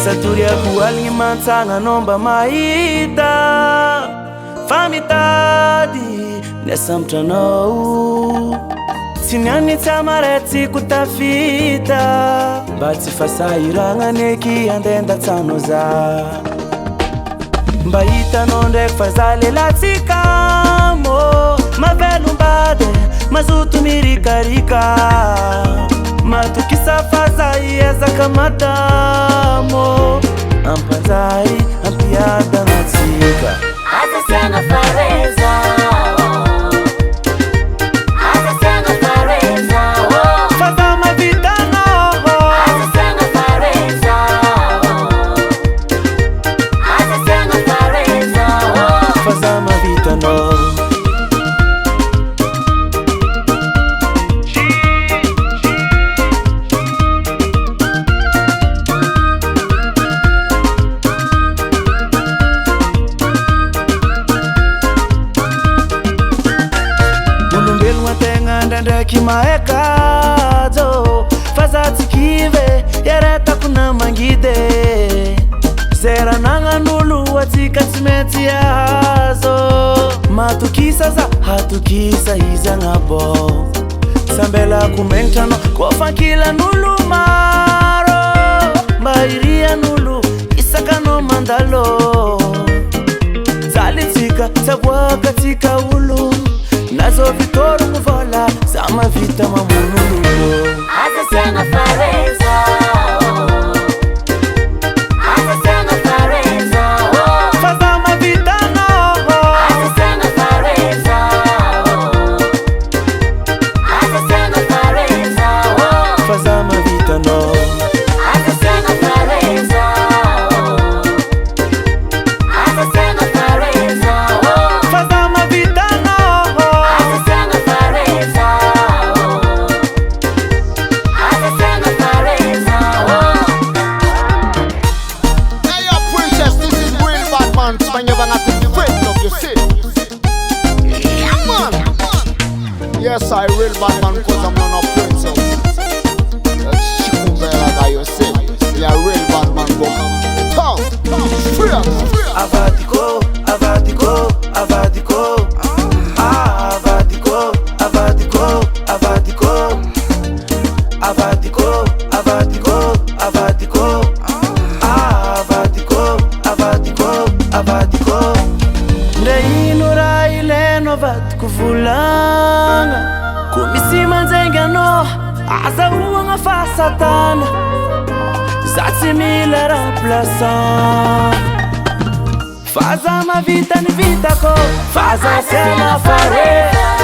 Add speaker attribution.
Speaker 1: Saturia kualingi mansanga nomba maida Famitadi nesa mtanau Sinyani tamareti kutafita Bati fasa iranga neki andenda tanoza Mbaita nonde fazale latikamo Mavelu mbade mazutu mirikarika Matukisa fazai eza kamatamo Ampanzai ampiada natika
Speaker 2: Asa senga fareza Asa senga fareza
Speaker 1: Fazama vitano
Speaker 2: Asa senga fareza Asa senga fareza
Speaker 1: Fazama vitano Kimaekazo fazati kive yareta kuna mangide zera nanga nulu watika timeti yazo matukisa za hatukisa hiza ngabo sambela kumentano kofa kila nulu maro mbairia nulu isakano mandalo zalitika tabwa katika ulu nazo vitoru muvala sama vita mamunulu
Speaker 2: Asa senga fareza Asa senga fareza
Speaker 1: Fazama vitano
Speaker 2: Asa senga fareza Asa senga fareza
Speaker 1: Fazama vitano
Speaker 2: Asa senga fareza Asa senga fareza
Speaker 1: Fazama vitano
Speaker 2: Asa senga fareza Asa senga fareza
Speaker 3: Hey yo princess, this is real bad man. Man, you're gonna have to straighten up, you see. Yeah man. Yes, I real bad man cause I'm not a princess. That chikumbela guy you see. Yeah, real bad man go. Come, free up.
Speaker 1: Avatico, avatico, avatico Avatico, avatico, avatico Avatico, avatico, avatico Avatico, avatico, avatico Ndeinura ileno vatiko vulanga Kumisima nzengano Aza uanga fa satana Zati mila remplaçant Faza ma vita ni vita ko Faza sema fareza